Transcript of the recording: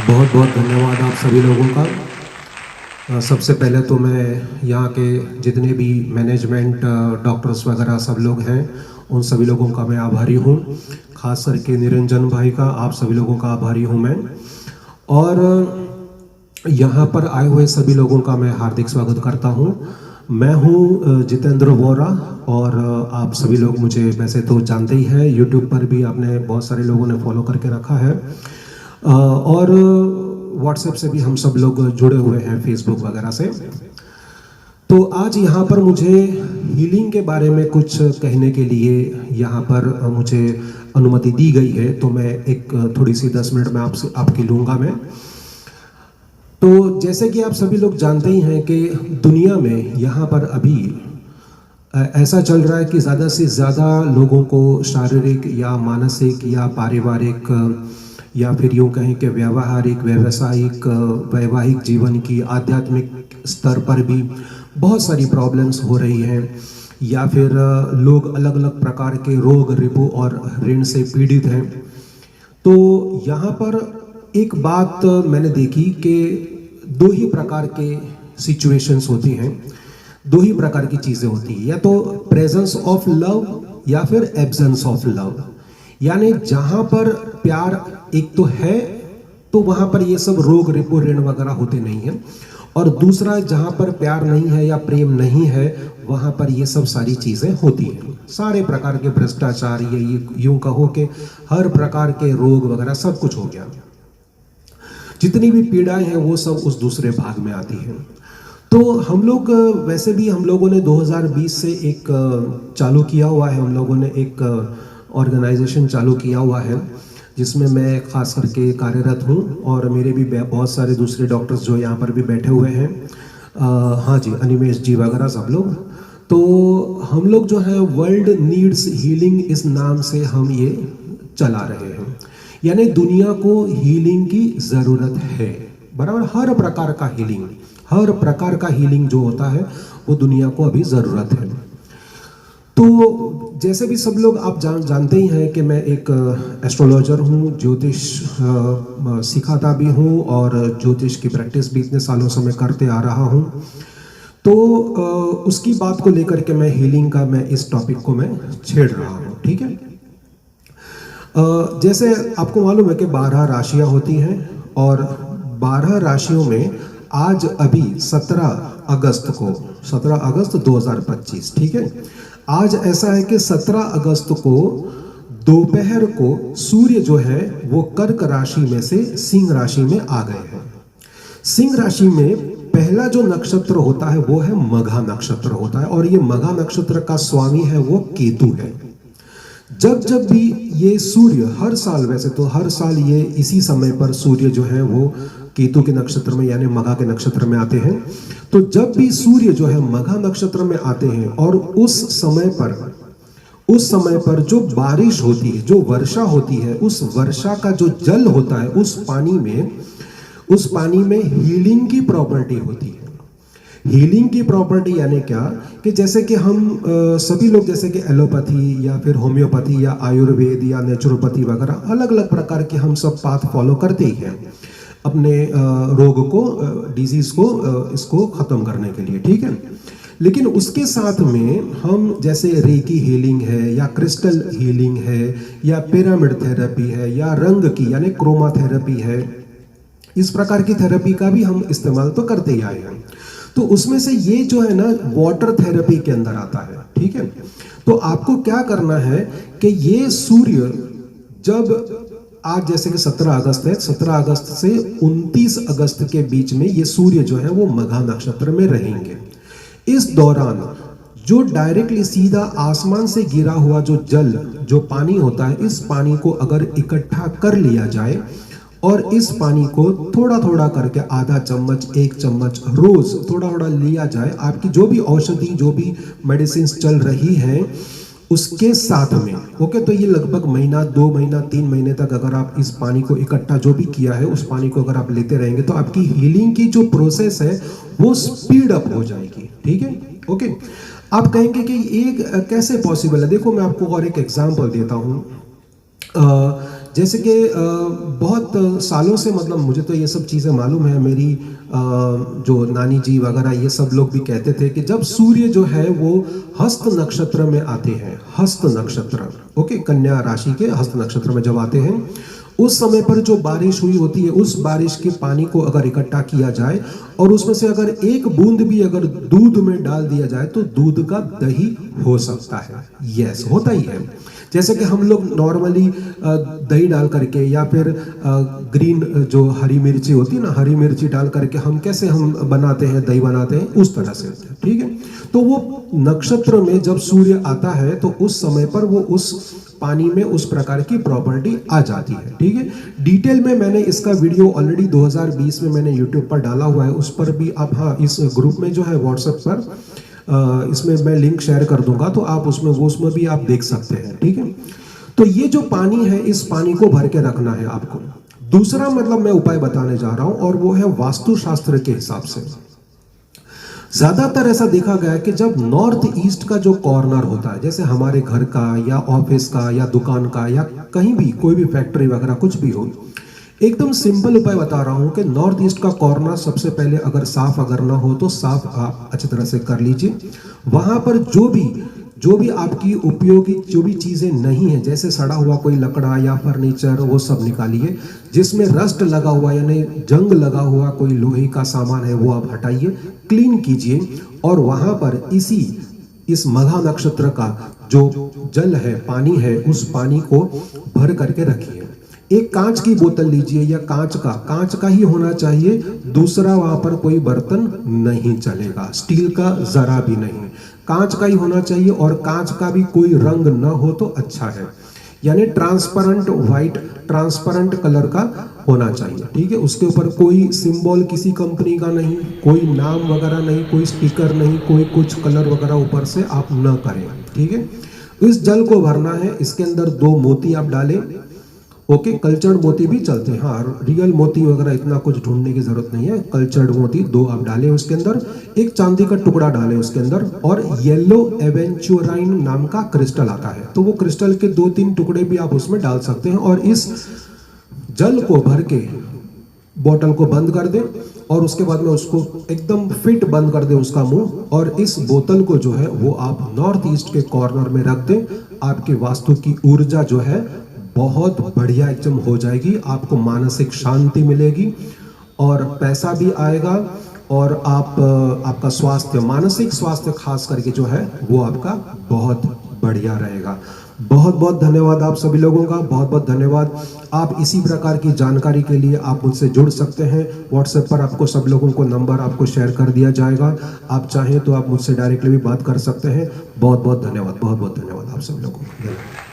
बहुत बहुत धन्यवाद आप सभी लोगों का। सबसे पहले तो मैं यहाँ के जितने भी मैनेजमेंट डॉक्टर्स वगैरह सब लोग हैं उन सभी लोगों का मैं आभारी हूँ। खास करके निरंजन भाई का, आप सभी लोगों का आभारी हूँ मैं। और यहाँ पर आए हुए सभी लोगों का मैं हार्दिक स्वागत करता हूँ। मैं हूँ जितेंद्र वोरा और आप सभी लोग मुझे वैसे तो जानते ही हैं, यूट्यूब पर भी आपने बहुत सारे लोगों ने फॉलो करके रखा है और व्हाट्सएप से भी हम सब लोग जुड़े हुए हैं, फेसबुक वगैरह से। तो आज यहाँ पर मुझे हीलिंग के बारे में कुछ कहने के लिए यहाँ पर मुझे अनुमति दी गई है, तो मैं एक थोड़ी सी 10 मिनट में आपसे आपकी लूँगा मैं। तो जैसे कि आप सभी लोग जानते ही हैं कि दुनिया में यहाँ पर अभी ऐसा चल रहा है कि ज़्यादा से ज़्यादा लोगों को शारीरिक या मानसिक या पारिवारिक या फिर यूँ कहें कि व्यावहारिक, व्यावसायिक, वैवाहिक जीवन की, आध्यात्मिक स्तर पर भी बहुत सारी प्रॉब्लम्स हो रही हैं, या फिर लोग अलग अलग प्रकार के रोग, रिपु और ऋण से पीड़ित हैं। तो यहाँ पर एक बात मैंने देखी कि दो ही प्रकार के सिचुएशंस होती हैं, दो ही प्रकार की चीज़ें होती हैं, या तो प्रेजेंस ऑफ लव या फिर एब्सेंस ऑफ लव। यानी जहाँ पर प्यार एक तो है तो वहाँ पर ये सब रोग, रिपु, ऋण वगैरह होते नहीं हैं, और दूसरा जहाँ पर प्यार नहीं है या प्रेम नहीं है वहाँ पर ये सब सारी चीज़ें होती हैं। सारे प्रकार के भ्रष्टाचार, ये यूँ कहो कि हर प्रकार के रोग वगैरह सब कुछ हो गया। जितनी भी पीड़ाएं हैं वो सब उस दूसरे भाग में आती हैं। तो हम लोग वैसे भी हम लोगों ने 2020 से एक चालू किया हुआ है, हम लोगों ने एक ऑर्गेनाइजेशन चालू किया हुआ है जिसमें मैं खास करके कार्यरत हूँ, और मेरे भी बहुत सारे दूसरे डॉक्टर्स जो यहाँ पर भी बैठे हुए हैं। हाँ जी, अनिमेश जी वगैरह सब लोग। तो हम लोग जो है वर्ल्ड नीड्स हीलिंग इस नाम से हम ये चला रहे हैं। यानी दुनिया को हीलिंग की ज़रूरत है, बराबर। हर प्रकार का हीलिंग, हर प्रकार का हीलिंग जो होता है वो दुनिया को अभी ज़रूरत है। तो जैसे भी सब लोग आप जानते ही हैं कि मैं एक एस्ट्रोलॉजर हूँ, ज्योतिष सिखाता भी हूँ और ज्योतिष की प्रैक्टिस भी इतने सालों से मैं करते आ रहा हूँ। तो उसकी बात को लेकर के मैं हीलिंग का, मैं इस टॉपिक को मैं छेड़ रहा हूँ, ठीक है। जैसे आपको मालूम है कि 12 राशियाँ होती हैं, और 12 राशियों में आज अभी 17 अगस्त को, 17 अगस्त 2025, ठीक है। आज ऐसा है कि 17 अगस्त को दोपहर को सूर्य जो है वो कर्क राशि में से सिंह राशि में आ गए हैं। सिंह राशि में पहला जो नक्षत्र होता है वो है मघा नक्षत्र होता है, और ये मघा नक्षत्र का स्वामी है वो केतु है। जब जब भी ये सूर्य, हर साल, वैसे तो हर साल ये इसी समय पर सूर्य जो है वो केतु के नक्षत्र में यानी मघा के नक्षत्र में आते हैं। तो जब भी सूर्य जो है मघा नक्षत्र में आते हैं और उस समय पर जो बारिश होती है, जो वर्षा होती है, उस वर्षा का जो जल होता है उस पानी में हीलिंग की प्रॉपर्टी होती है। हीलिंग की प्रॉपर्टी यानी क्या, कि जैसे कि हम सभी लोग, जैसे कि एलोपैथी या फिर होम्योपैथी या आयुर्वेद या नेचुरोपैथी वगैरह अलग अलग प्रकार के हम सब पाथ फॉलो करते ही हैं अपने रोग को, डिजीज को, इसको ख़त्म करने के लिए, ठीक है। लेकिन उसके साथ में हम जैसे रेकी हीलिंग है या क्रिस्टल हीलिंग है या पिरामिड थेरेपी है या रंग की यानी क्रोमा थेरेपी है, इस प्रकार की थेरेपी का भी हम इस्तेमाल तो करते ही आए हैं। तो उसमें से ये जो है ना वाटर थेरेपी के अंदर आता है, ठीक है। तो आपको क्या करना है कि ये सूर्य जब आज जैसे कि 17 अगस्त है, 17 अगस्त से 29 अगस्त के बीच में ये सूर्य जो है वो मघा नक्षत्र में रहेंगे। इस दौरान जो डायरेक्टली सीधा आसमान से गिरा हुआ जो जल, जो पानी होता है, इस पानी को अगर इकट्ठा कर लिया जाए और इस पानी को थोड़ा थोड़ा करके आधा चम्मच, 1 चम्मच रोज थोड़ा थोड़ा लिया जाए, आपकी जो भी औषधि, जो भी मेडिसिन चल रही हैं उसके साथ में, ओके। तो ये लगभग महीना, 2 महीना, 3 महीने तक अगर आप इस पानी को इकट्ठा जो भी किया है उस पानी को अगर आप लेते रहेंगे तो आपकी हीलिंग की जो प्रोसेस है वो स्पीड अप हो जाएगी, ठीक है, ओके। आप कहेंगे कि ये कैसे पॉसिबल है। देखो मैं आपको और एक एग्जांपल देता हूँ जैसे कि बहुत सालों से, मतलब मुझे तो ये सब चीज़ें मालूम है, मेरी जो नानी जी वगैरह ये सब लोग भी कहते थे कि जब सूर्य जो है वो हस्त नक्षत्र में आते हैं, हस्त नक्षत्र, ओके, कन्या राशि के हस्त नक्षत्र में जब आते हैं, उस समय पर जो बारिश हुई होती है, उस बारिश के पानी को अगर इकट्ठा किया जाए और उसमें से अगर एक बूंद भी अगर दूध में डाल दिया जाए तो दूध का दही हो सकता है। यस, होता ही है। जैसे कि हम लोग नॉर्मली दही डाल करके या फिर ग्रीन जो हरी मिर्ची होती है ना, हरी मिर्ची डाल करके हम कैसे हम बनाते हैं, दही बनाते हैं, उस तरह से, ठीक है। तो वो नक्षत्र में जब सूर्य आता है तो उस समय पर वो उस पानी में उस प्रकार की प्रॉपर्टी आ जाती है, ठीक है। डिटेल में मैंने इसका वीडियो ऑलरेडी 2020 में मैंने यूट्यूब पर डाला हुआ है, उस पर भी आप, हाँ, इस ग्रुप में जो है व्हाट्सएप पर इसमें मैं लिंक शेयर कर दूंगा, तो आप उसमें भी आप देख सकते हैं, ठीक है। तो ये जो पानी है, इस पानी को भर के रखना है आपको। दूसरा मतलब मैं उपाय बताने जा रहा हूं और वो है वास्तुशास्त्र के हिसाब से। ज्यादातर ऐसा देखा गया है कि जब नॉर्थ ईस्ट का जो कॉर्नर होता है, जैसे हमारे घर का या ऑफिस का या दुकान का या कहीं भी कोई भी फैक्ट्री वगैरह कुछ भी हो, एकदम सिंपल उपाय बता रहा हूं कि नॉर्थ ईस्ट का कॉर्नर सबसे पहले अगर साफ अगर ना हो तो साफ आप अच्छी तरह से कर लीजिए। वहां पर जो भी आपकी उपयोगी जो भी चीजें नहीं है, जैसे सड़ा हुआ कोई लकड़ा या फर्नीचर, वो सब निकालिए। जिसमें रस्ट लगा हुआ यानी जंग लगा हुआ कोई लोहे का सामान है वो आप हटाइए, क्लीन कीजिए और वहां पर इस मघा नक्षत्र का जो जल है, पानी है, उस पानी को भर करके रखिए। एक कांच की बोतल लीजिए या कांच का ही होना चाहिए, दूसरा वहां पर कोई बर्तन नहीं चलेगा, स्टील का जरा भी नहीं, कांच का ही होना चाहिए और कांच का भी कोई रंग ना हो तो अच्छा है, यानी ट्रांसपेरेंट व्हाइट, ट्रांसपेरेंट कलर का होना चाहिए, ठीक है। उसके ऊपर कोई सिंबल किसी कंपनी का नहीं, कोई नाम वगैरह नहीं, कोई स्टिकर नहीं, कोई कुछ कलर वगैरह ऊपर से आप न करें, ठीक है। इस जल को भरना है, इसके अंदर 2 मोती आप डालें, ओके, कल्चर्ड मोती भी चलते हैं, हाँ, रियल मोती वगैरह इतना कुछ ढूंढने की जरूरत नहीं है। कल्चर्ड मोती 2 आप डालें उसके अंदर, एक चांदी का टुकड़ा डालें उसके अंदर, और येलो एवेंचुराइन नाम का क्रिस्टल आता है, तो वो क्रिस्टल के 2-3 टुकड़े भी आप उसमें डाल सकते हैं। और इस जल को भर के बोतल को बंद कर दें और उसके बाद में उसको एकदम फिट बंद कर दें उसका मुंह, और इस बोतल को जो है वो आप नॉर्थ ईस्ट के कॉर्नर में रख दें। आपके वास्तु की ऊर्जा जो है बहुत बढ़िया एकदम हो जाएगी, आपको मानसिक शांति मिलेगी और पैसा भी आएगा, और आपका स्वास्थ्य, मानसिक स्वास्थ्य खास करके जो है वो आपका बहुत बढ़िया रहेगा। बहुत बहुत धन्यवाद आप सभी लोगों का, बहुत बहुत धन्यवाद। आप इसी प्रकार की जानकारी के लिए आप मुझसे जुड़ सकते हैं, व्हाट्सएप पर आपको सब लोगों को नंबर आपको शेयर कर दिया जाएगा, आप चाहें तो आप मुझसे डायरेक्टली भी बात कर सकते हैं। बहुत बहुत धन्यवाद, बहुत बहुत धन्यवाद आप सब लोगों को।